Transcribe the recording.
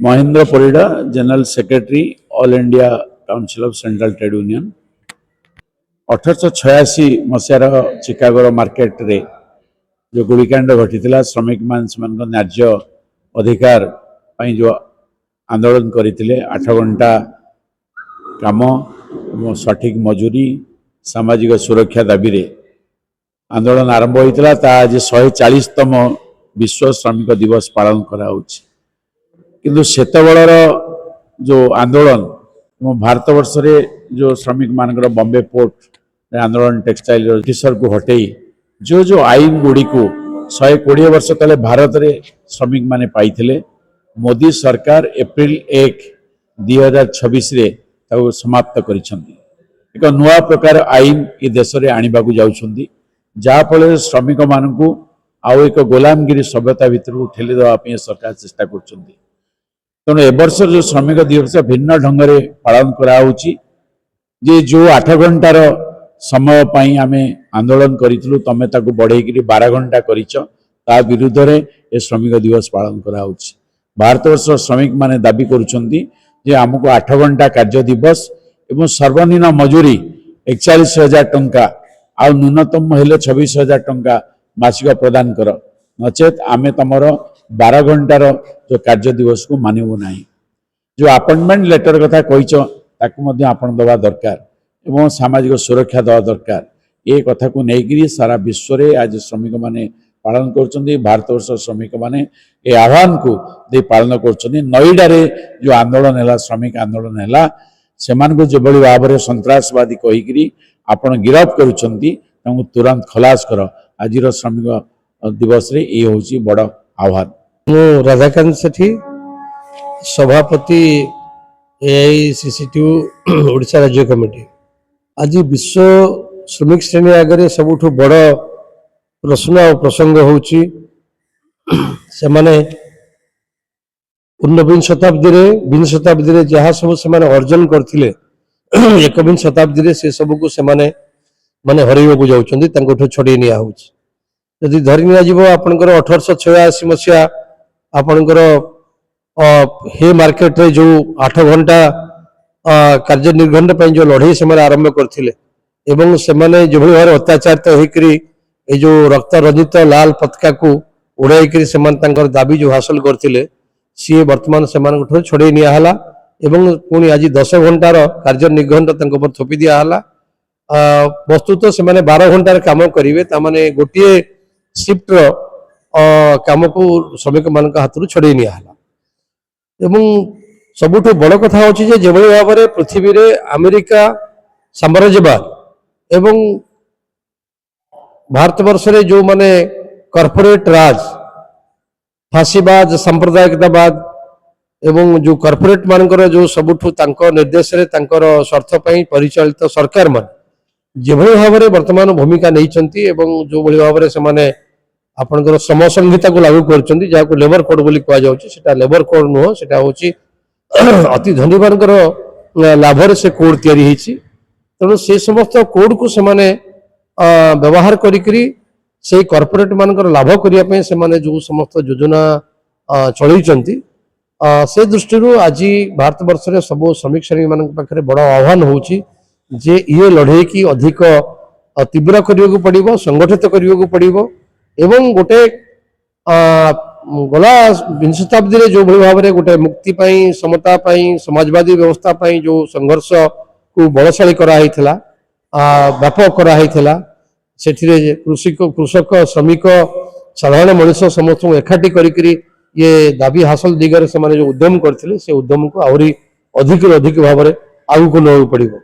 Mahendra Parida, general secretary, all India council of central trade union. 1886 मसीहार चिकागोर market रे जो गुलिकांड घटी श्रमिक मान न्याय्य अधिकार जो आंदोलन करते 8 घंटा काम सठिक मजूरी सामाजिक सुरक्षा दाबी रे आंदोलन आरंभ होता। आज 140तम विश्व श्रमिक दिवस पालन करा किंतु सेतबेलर जो आंदोलन भारत वर्ष रे जो श्रमिक मानकर बॉम्बे पोर्ट आंदोलन टेक्सटाइल ब्रिटिशर को हटई जो आईन गुड़ी को 120 वर्ष तले भारत रे श्रमिक माने पाइथिले मोदी सरकार एप्रिल 1 2026 रे ताऊ समाप्त करिसंती। एक नुआ प्रकार आईन ए देश रे आनिबा को जाउछंती जा फल श्रमिक मानकू आउ एक गोलामगिरी सभ्यता भितर ठेली देवा सरकार चेष्टा करछंती। तेणु ए वर्ष जो श्रमिक दिवस भिन्न ढंग से पालन कराउछि जे जो 8 घंटार समय पाई आमे आंदोलन करितलु तमे ताकू बढ़ेकरी 12 घंटा करिछ ता विरुद्ध रे ए श्रमिक दिवस पालन कराउछि। भारत वर्ष श्रमिक माने दाबी करुछंती जे हमको 8 घंटा कार्य दिवस एवं सर्वनिम्न मजूरी 41,000 टंका आ न्यूनतम हेले 26,000 टंका मासिक प्रदान कर नचेत आमे तमर 12 घंटार जो कार्य दिवस को मानव ना। जो अपॉइंटमेंट लेटर कथा कहीच ताकू आपण दवा दरकार एवं सामाजिक सुरक्षा दवा दरकार ये कथा को लेकर सारा विश्व में आज श्रमिक माने पालन कर भारत वर्ष श्रमिक माने ए आह्वान को दे पालन कर नोएडा रे जो आंदोलन है श्रमिक आंदोलन है से जो भाव में सन्त्रासवादी कहीकि आपण गिरफ करुँच तुरंत खलास कर आज श्रमिक दिवस रे ये हूँ बड़ आह्वान। राधाकांत सेठी सभापति एआईसीसीटीयू ओडिशा राज्य कमिटी। आज विश्व श्रमिक श्रेणी आगे सबुठ बड़ प्रश्न और प्रसंग होची से माने 19 शताब्दी रे 20 शताब्दी रे जहाँ सब से अर्जन करथिले 21 शताब्दी रे से सब को से माने हरैवा को जाउछंदी छड़े निया होची। यदि धरी निया जीवो आपनकर 1886 मसिया आपनकर हे मार्केट रे जो 8 घंटा कार्य निर्घंट पे जो लड़ाई से आरंभ करथिले एवं से जो भाव अत्याचारित होकरी ये जो रक्त रंजित लाल पताका को उड़ाई से दाबी जो हासिल करथिले सी वर्तमान से छड़े नियाला एवं पुणी आज 10 घंटार कार्य निर्घंट थोपी दिहला। वस्तुतः से 12 घंटार काम करेंगे ताने गोटे शिफ्ट काम को श्रमिक मान हाथ छड़े नियाला। एवं सबुठ बड़ कथा होची जे जेभली भाव में पृथ्वी रे अमेरिका साम्राज्यवाद एवं भारत वर्ष रे जो माने कॉर्पोरेट राज फांसीवाद सांप्रदायिकतावाद एवं जो कॉर्पोरेट मानकर जो सबुठ तांको निर्देश रे तांकर स्वार्थ पई परिचालित सरकार मान जेभली भाव में वर्तमान भूमिका नहीं एवं जो भली भाव में से आपनकर श्रम संहिता को लागू करछंती जाको लेबर कोड बोली कहा जाउची सेटा लेबर कोड नुह सेटा होची अति धनी मानकर लाभ रे से कोड तयारी हिची। तेणु से समस्त कोड को से व्यवहार करी से कॉर्पोरेट मानकर लाभ करिया पे से जो समस्त योजना चलैचंती से दृष्टि आज भारत वर्ष रे सब श्रमिक श्रेणी मान पाखरे बड़ आह्वान होची जे ये लड़ाई की अधिक तीव्र करने को पड़ो संगठित करने को पड़ो एवं गोटे गला 20 शताब्दी रे जो भाई भाव में गोटे मुक्ति पाई समता पाई समाजवादी व्यवस्था पाई जो संघर्ष को बलशाली कराई थिला व्यापक कराई थिला सेठिरे कृषक श्रमिक साधारण मनुष्य समस्त एकाठी करी ये दाबी हासिल दिगरे से जो उद्यम करथिले से उद्यम को आहरी अधिक भाव में आगू को नवा पड़ो।